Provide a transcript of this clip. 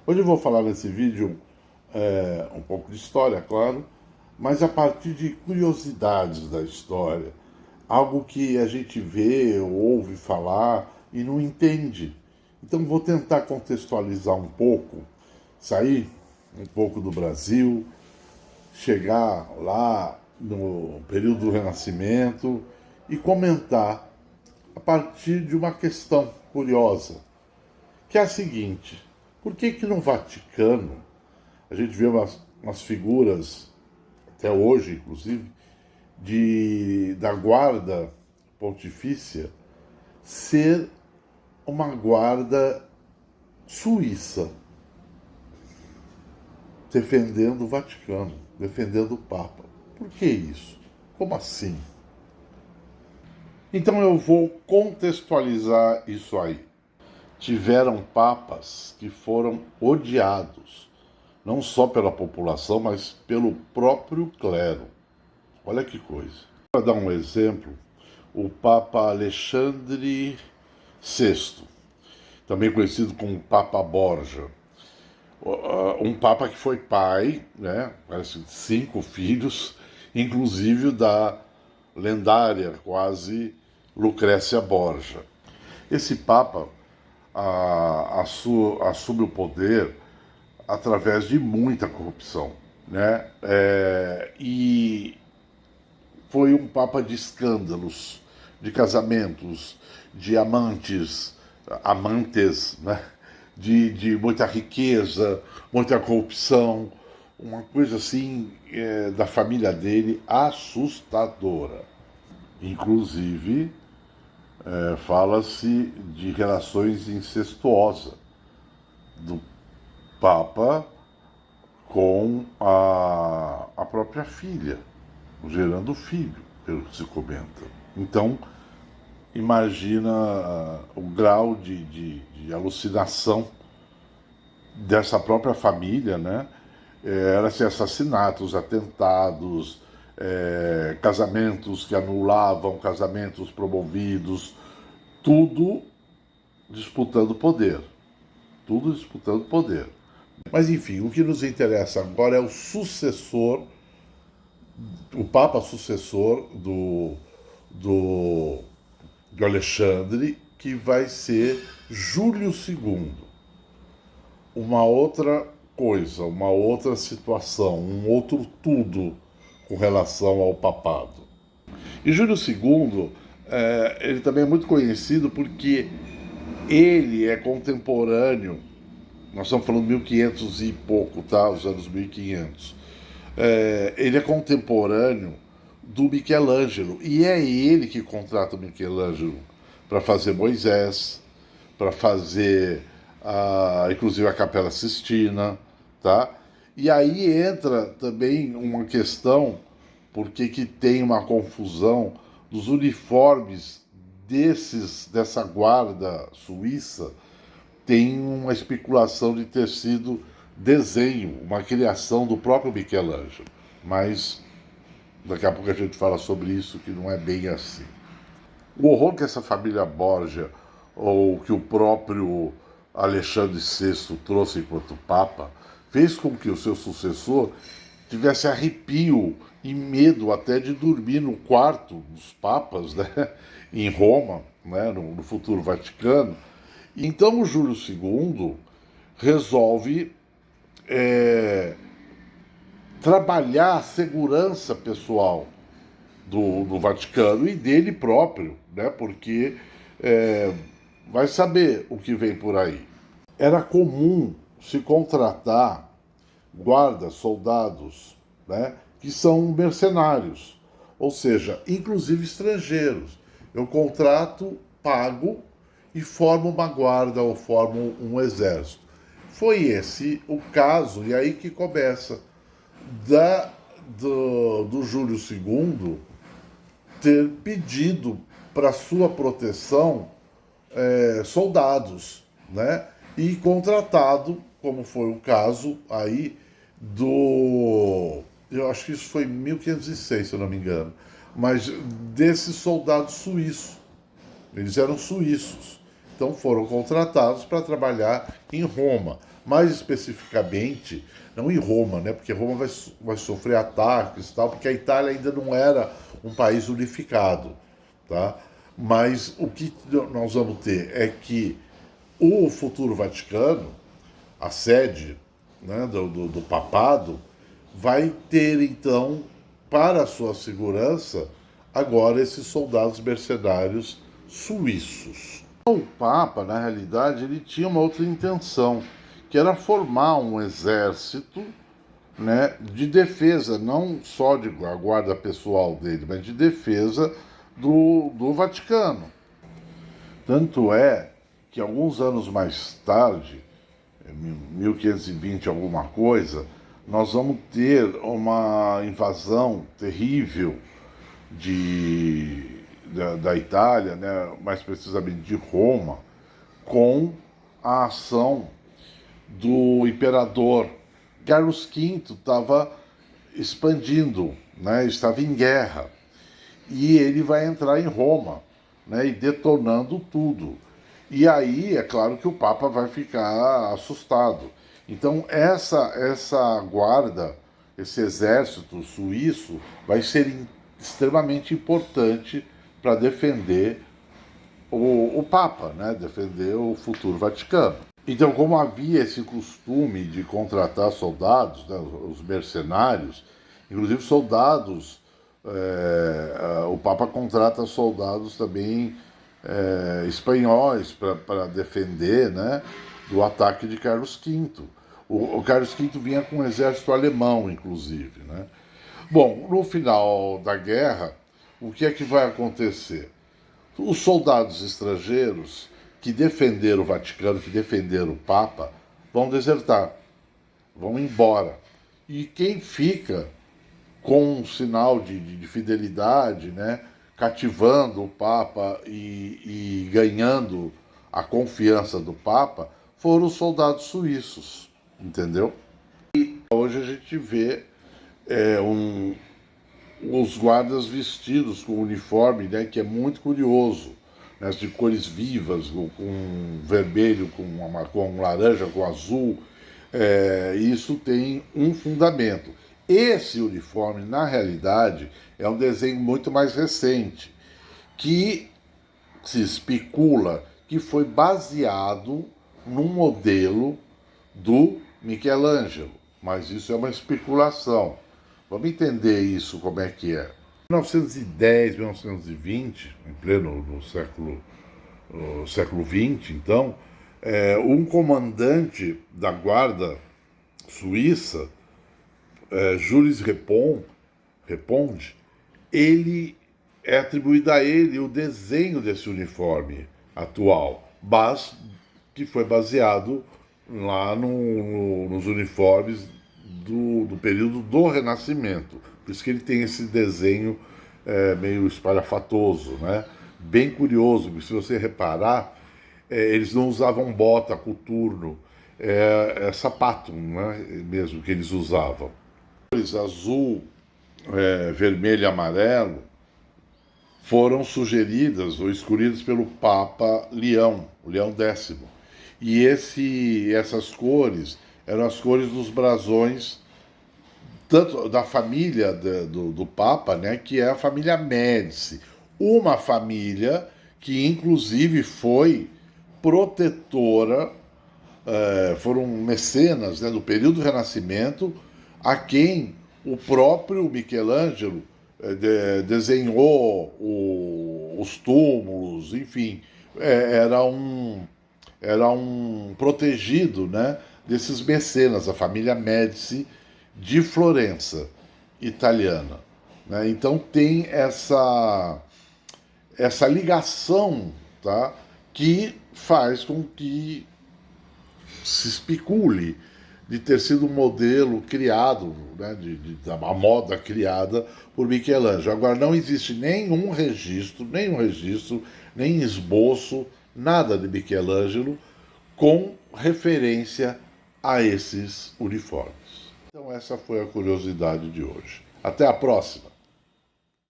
Hoje eu vou falar nesse vídeo um pouco de história, claro, mas a partir de curiosidades da história, algo que a gente vê ou ouve falar e não entende. Então vou tentar contextualizar um pouco, sair um pouco do Brasil, chegar lá no período do Renascimento e comentar a partir de uma questão curiosa, que é a seguinte: por que no Vaticano a gente vê umas figuras, até hoje inclusive, da guarda pontifícia ser uma guarda suíça, defendendo o Vaticano, defendendo o Papa? Por que isso? Como assim? Então eu vou contextualizar isso aí. Tiveram papas que foram odiados, não só pela população, mas pelo próprio clero. Olha que coisa. Para dar um exemplo, o Papa Alexandre VI, também conhecido como Papa Borgia, um papa que foi pai, né, parece 5 filhos, inclusive da lendária quase Lucrécia Borgia. Esse papa assume o poder através de muita corrupção, né? E foi um papa de escândalos, de casamentos, de amantes, né? De muita riqueza, muita corrupção, uma coisa assim da família dele assustadora. Inclusive, fala-se de relações incestuosas do Papa com a própria filha, gerando filho, pelo que se comenta. Então, imagina o grau de alucinação dessa própria família, né? Era-se assassinatos, atentados, casamentos que anulavam casamentos promovidos, tudo disputando poder. Tudo disputando poder. Mas enfim, o que nos interessa agora é o sucessor, o Papa sucessor do Alexandre, que vai ser Júlio II. Uma outra coisa, uma outra situação, um outro tudo com relação ao papado. E Júlio II, ele também é muito conhecido porque ele é contemporâneo, nós estamos falando 1500 e pouco, tá? Os anos 1500. Ele é contemporâneo do Michelangelo, e é ele que contrata o Michelangelo para fazer Moisés, para fazer inclusive a Capela Sistina, tá? E aí entra também uma questão, porque que tem uma confusão dos uniformes dessa guarda suíça. Tem uma especulação de ter sido desenho, uma criação do próprio Michelangelo, mas daqui a pouco a gente fala sobre isso, que não é bem assim. O horror que essa família Borgia, ou que o próprio Alexandre VI trouxe enquanto Papa, fez com que o seu sucessor tivesse arrepio e medo até de dormir no quarto dos papas, né, em Roma, né, no futuro Vaticano. Então o Júlio II resolve trabalhar a segurança pessoal do Vaticano e dele próprio, né? Porque vai saber o que vem por aí. Era comum se contratar guardas, soldados, né? Que são mercenários, ou seja, inclusive estrangeiros. Eu contrato, pago e formo uma guarda ou formo um exército. Foi esse o caso, e aí que começa do Júlio II ter pedido para sua proteção soldados, né? E contratado, como foi o caso aí eu acho que isso foi em 1506, se eu não me engano, mas desses soldados suíços. Eles eram suíços, então foram contratados para trabalhar em Roma. mais especificamente, não em Roma, né? Porque Roma vai sofrer ataques e tal, porque a Itália ainda não era um país unificado, tá? Mas o que nós vamos ter é que o futuro Vaticano, a sede, né, do papado, vai ter então, para a sua segurança, agora esses soldados mercenários suíços. O Papa, na realidade, ele tinha uma outra intenção, que era formar um exército, né, de defesa, não só de a guarda pessoal dele, mas de defesa do Vaticano. Tanto é que alguns anos mais tarde, em 1520 alguma coisa, nós vamos ter uma invasão terrível da Itália, né, mais precisamente de Roma, com a ação do imperador. Carlos V estava expandindo, né, estava em guerra, e ele vai entrar em Roma, né, e detonando tudo. E aí, é claro que o Papa vai ficar assustado. Então, essa guarda, esse exército suíço, vai ser extremamente importante para defender o Papa, né? Defender o futuro Vaticano. Então, como havia esse costume de contratar soldados, né, os mercenários, inclusive soldados, o Papa contrata soldados também espanhóis para defender, né, do ataque de Carlos V. O Carlos V vinha com um exército alemão, inclusive, né? Bom, no final da guerra, o que é que vai acontecer? Os soldados estrangeiros que defenderam o Vaticano, que defenderam o Papa, vão desertar, vão embora. E quem fica com um sinal de fidelidade, né, cativando o Papa e ganhando a confiança do Papa, foram os soldados suíços, entendeu? E hoje a gente vê os guardas vestidos com uniforme, né, que é muito curioso, né, de cores vivas, com vermelho, com laranja, com azul. Isso tem um fundamento. Esse uniforme, na realidade, é um desenho muito mais recente, que se especula que foi baseado num modelo do Michelangelo, mas isso é uma especulação. Vamos entender isso como é que é. Em 1910, 1920, em pleno no século XX, então, um comandante da guarda suíça, Jules Reponde, ele é atribuído a ele o desenho desse uniforme atual, mas que foi baseado lá nos uniformes do período do Renascimento. Por isso que ele tem esse desenho meio espalhafatoso, né? Bem curioso, porque se você reparar, eles não usavam bota, coturno, é sapato, né? Mesmo que eles usavam. Cores azul, vermelho e amarelo foram sugeridas ou escolhidas pelo Papa Leão, o Leão X. E essas cores eram as cores dos brasões, tanto da família do Papa, né, que é a família Médici, uma família que inclusive foi protetora, foram mecenas, né, do período do Renascimento, a quem o próprio Michelangelo desenhou os túmulos, enfim, era um protegido, né, desses mecenas, a família Médici de Florença, italiana, né? Então tem essa ligação, tá, que faz com que se especule de ter sido um modelo criado, né, da moda criada por Michelangelo. Agora, não existe nenhum registro, nem esboço, nada de Michelangelo com referência a esses uniformes. Então essa foi a curiosidade de hoje. Até a próxima!